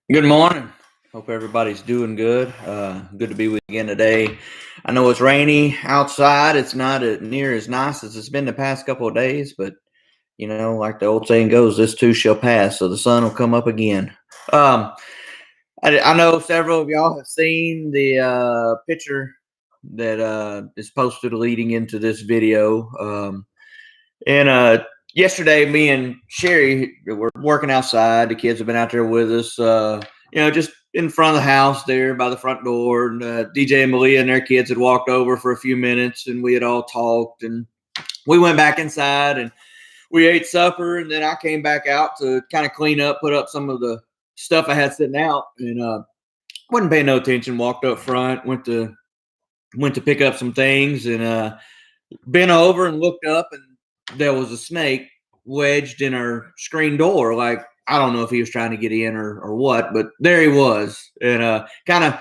Good morning. Hope everybody's doing good. Good to be with you again today. I know it's rainy outside. It's not near as nice as it's been the past couple of days, but like the old saying goes, this too shall pass. So the sun will come up again. Um, I know several of y'all have seen the picture that is posted leading into this video. And yesterday, me and Sherry were working outside. The kids have been out there with us, just in front of the house there by the front door. And DJ and Malia and their kids had walked over for a few minutes and we had all talked. And we went back inside and we ate supper. And then I came back out to kind of clean up, put up some of the stuff I had sitting out. And wasn't paying no attention, walked up front, went to pick up some things and bent over and looked up, and there was a snake wedged in our screen door. Like, I don't know if he was trying to get in or what, but there he was. And kind of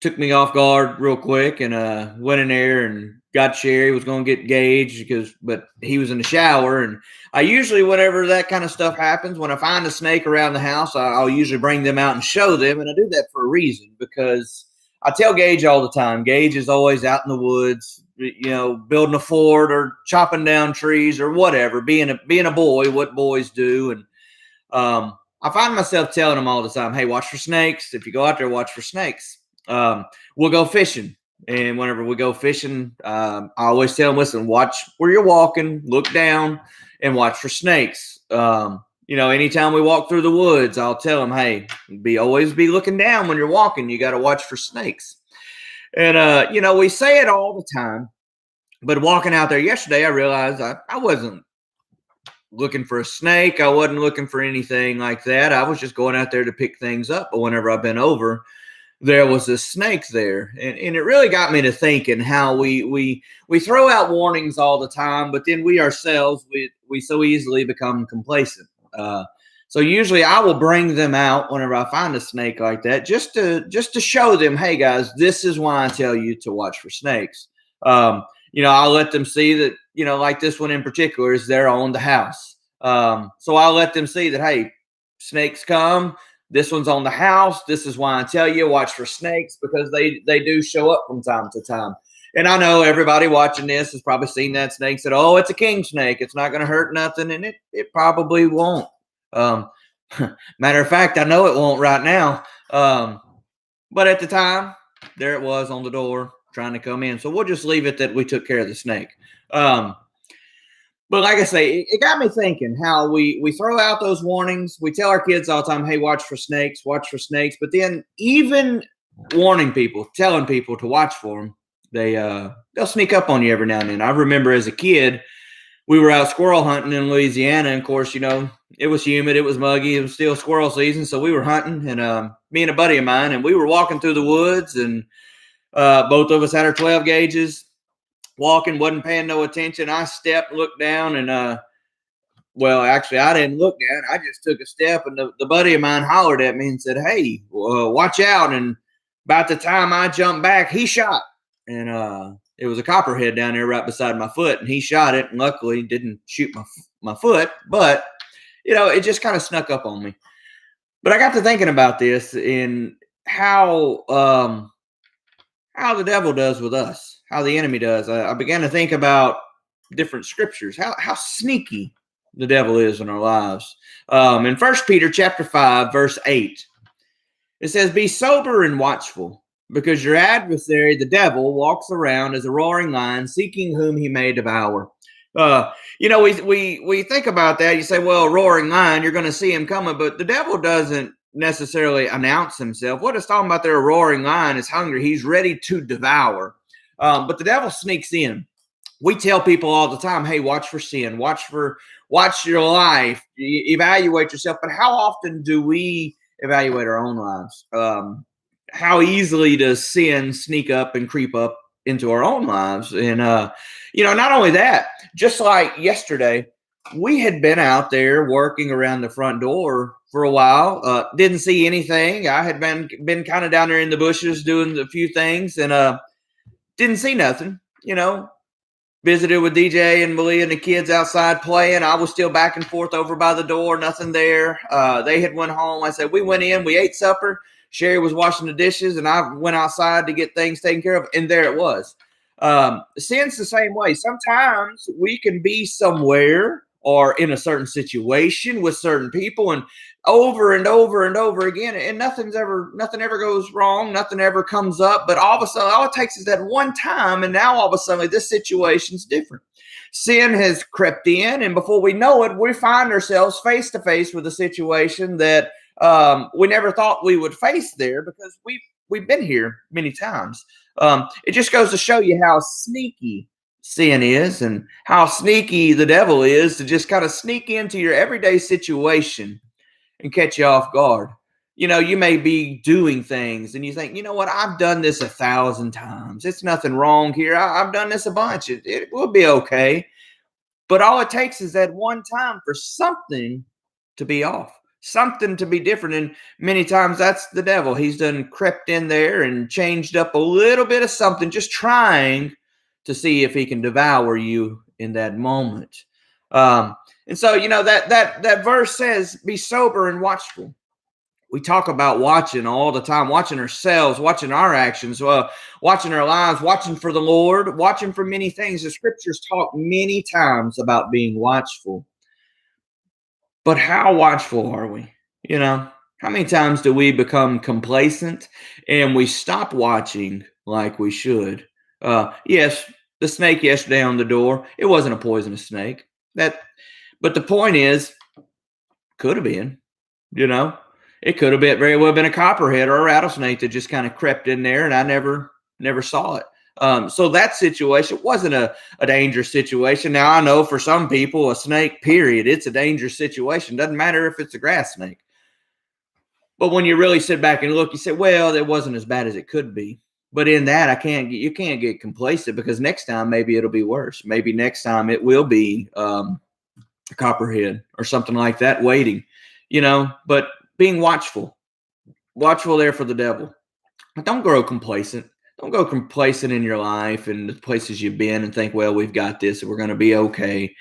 took me off guard real quick, and went in there and got Sherry. Was going to get Gage but he was in the shower. And I usually, whenever that kind of stuff happens, when I find a snake around the house, I'll usually bring them out and show them. And I do that for a reason, because I tell Gage all the time, Gage is always out in the woods, building a fort or chopping down trees or whatever, being a boy, what boys do. And I find myself telling him all the time, hey, watch for snakes. If you go out there, watch for snakes. We'll go fishing. And whenever we go fishing, I always tell them, listen, watch where you're walking, look down and watch for snakes. Anytime we walk through the woods, I'll tell them, hey, always be looking down when you're walking. You got to watch for snakes. And, we say it all the time, but walking out there yesterday, I realized I wasn't looking for a snake. I wasn't looking for anything like that. I was just going out there to pick things up. But whenever I've been over, there was a snake there. And it really got me to thinking how we throw out warnings all the time, but then we ourselves, we so easily become complacent. So usually I will bring them out whenever I find a snake like that, just to show them, hey guys, this is why I tell you to watch for snakes. I'll let them see that, like this one in particular is there on the house. So I'll let them see that, hey, snakes come. This one's on the house. This is why I tell you, watch for snakes, because they do show up from time to time. And I know everybody watching this has probably seen that snake, said, oh, it's a king snake. It's not going to hurt nothing. And it probably won't. Matter of fact, I know it won't right now. But at the time, there it was on the door trying to come in. So we'll just leave it that we took care of the snake. But like I say, it got me thinking how we throw out those warnings. We tell our kids all the time, hey, watch for snakes, watch for snakes. But then even warning people, telling people to watch for them, they'll sneak up on you every now and then. I remember as a kid, we were out squirrel hunting in Louisiana. And of course, it was humid, it was muggy, it was still squirrel season. So we were hunting, and me and a buddy of mine, and we were walking through the woods, and both of us had our 12 gauges. Walking, wasn't paying no attention. I stepped, looked down, and actually, I didn't look down. I just took a step, and the buddy of mine hollered at me and said, hey, watch out. And about the time I jumped back, he shot. And it was a copperhead down there right beside my foot, and he shot it, and luckily didn't shoot my foot. But, it just kind of snuck up on me. But I got to thinking about this and how the devil does with us, how the enemy does. I began to think about different scriptures, how sneaky the devil is in our lives. In 1 Peter chapter 5, verse 8, it says, be sober and watchful, because your adversary, the devil, walks around as a roaring lion, seeking whom he may devour. We think about that. You say, well, a roaring lion, you're going to see him coming, but the devil doesn't necessarily announce himself. What it's talking about there, a roaring lion is hungry. He's ready to devour. But the devil sneaks in. We tell people all the time, hey, watch for sin, watch your life, evaluate yourself. But how often do we evaluate our own lives? How easily does sin sneak up and creep up into our own lives? And, not only that, just like yesterday, we had been out there working around the front door for a while. Didn't see anything. I had been kind of down there in the bushes doing a few things, and didn't see nothing. visited with DJ and Malia and the kids outside playing. I was still back and forth over by the door, nothing there. They had went home. I said, we went in, we ate supper. Sherry was washing the dishes, and I went outside to get things taken care of, and there it was. Sin's the same way. Sometimes we can be somewhere or in a certain situation with certain people, and over and over and over again, and nothing ever goes wrong, nothing ever comes up. But all of a sudden, all it takes is that one time, and now all of a sudden, this situation's different. Sin has crept in, and before we know it, we find ourselves face to face with a situation that we never thought we would face there, because we've been here many times. It just goes to show you how sneaky sin is, and how sneaky the devil is to just kind of sneak into your everyday situation and catch you off guard. You know, you may be doing things and you think, you know what, I've done this 1,000 times. It's nothing wrong here. I've done this a bunch. It will be okay. But all it takes is that one time for something to be off, something to be different. And many times that's the devil. He's done crept in there and changed up a little bit of something, just trying to see if he can devour you in that moment. And so, you know, that verse says, be sober and watchful. We talk about watching all the time, watching ourselves, watching our actions, watching our lives, watching for the Lord, watching for many things. The scriptures talk many times about being watchful. But how watchful are we? You know, how many times do we become complacent and we stop watching like we should? Yes, the snake yesterday on the door, it wasn't a poisonous snake. But the point is, could have been, you know, it could have been very well been a copperhead or a rattlesnake that just kind of crept in there, and I never saw it. So that situation wasn't a dangerous situation. Now, I know for some people, a snake, period, it's a dangerous situation. Doesn't matter if it's a grass snake. But when you really sit back and look, you say, well, it wasn't as bad as it could be. But in that, you can't get complacent, because next time maybe it'll be worse. Maybe next time it will be a copperhead or something like that waiting, you know. But being watchful there for the devil. Don't grow complacent. Don't go complacent in your life and the places you've been and think, well, we've got this and we're going to be okay.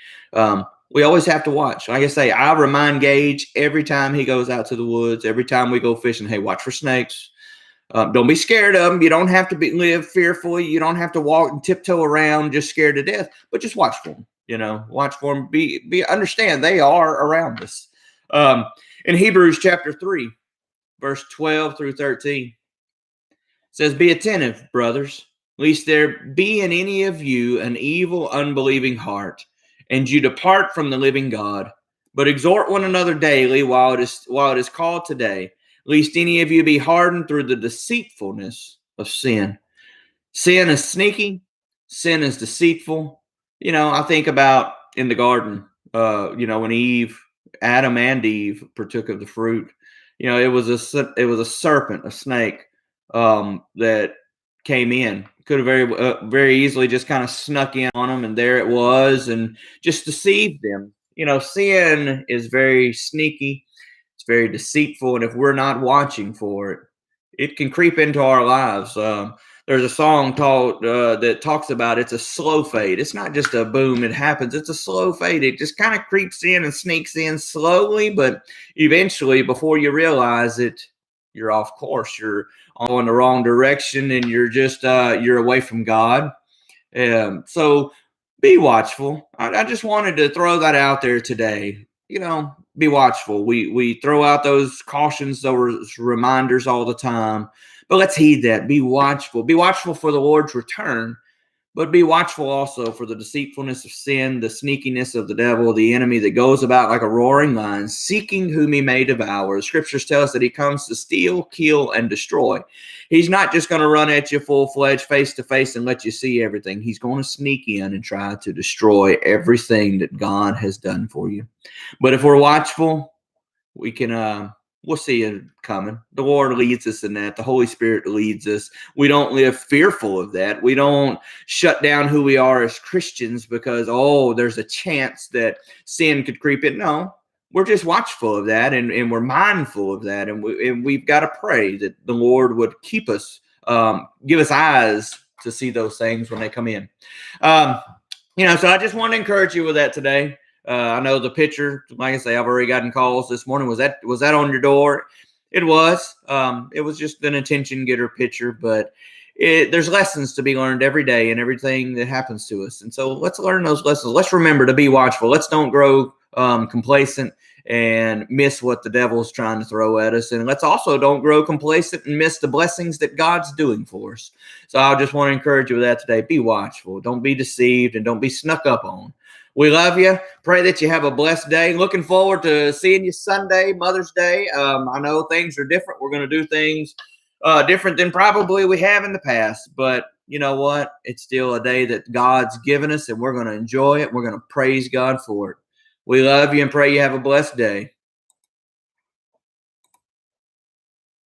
We always have to watch. Like I say, I remind Gage every time he goes out to the woods, every time we go fishing, hey, watch for snakes. Don't be scared of them. You don't have to live fearfully. You don't have to walk and tiptoe around just scared to death, but just watch for them. You know, watch for them. Understand they are around us. In Hebrews chapter 3, verse 12 through 13, says, be attentive, brothers, lest there be in any of you an evil, unbelieving heart, and you depart from the living God. But exhort one another daily while it is called today, lest any of you be hardened through the deceitfulness of sin. Sin is sneaky. Sin is deceitful. You know, I think about in the garden, you know, when Adam and Eve partook of the fruit. You know, it was a serpent, a snake, that came in. Could have very easily just kind of snuck in on them, and there it was, and just deceived them. You know, sin is very sneaky. It's very deceitful, and if we're not watching for it, it can creep into our lives. There's a song called that talks about it's a slow fade. It's not just a boom, it happens. It's a slow fade. It just kind of creeps in and sneaks in slowly, but eventually, before you realize it, you're off course. You're going the wrong direction, and you're just you're away from God. So be watchful. I just wanted to throw that out there today. You know, be watchful. We throw out those cautions, those reminders all the time, but let's heed that. Be watchful. Be watchful for the Lord's return, but be watchful also for the deceitfulness of sin, the sneakiness of the devil, the enemy that goes about like a roaring lion, seeking whom he may devour. The scriptures tell us that he comes to steal, kill, and destroy. He's not just going to run at you full-fledged, face-to-face, and let you see everything. He's going to sneak in and try to destroy everything that God has done for you. But if we're watchful, we can we'll see it coming. The Lord leads us in that. The Holy Spirit leads us. We don't live fearful of that. We don't shut down who we are as Christians because, there's a chance that sin could creep in. No, we're just watchful of that, and we're mindful of that. And we've got to pray that the Lord would keep us, give us eyes to see those things when they come in. So I just want to encourage you with that today. I know the pitcher, like I say, I've already gotten calls this morning. Was that on your door? It was. It was just an attention getter pitcher, but there's lessons to be learned every day and everything that happens to us. And so let's learn those lessons. Let's remember to be watchful. Let's don't grow complacent and miss what the devil's trying to throw at us. And let's also don't grow complacent and miss the blessings that God's doing for us. So I just want to encourage you with that today. Be watchful. Don't be deceived and don't be snuck up on. We love you. Pray that you have a blessed day. Looking forward to seeing you Sunday, Mother's Day. I know things are different. We're going to do things different than probably we have in the past. But you know what? It's still a day that God's given us, and we're going to enjoy it. We're going to praise God for it. We love you and pray you have a blessed day.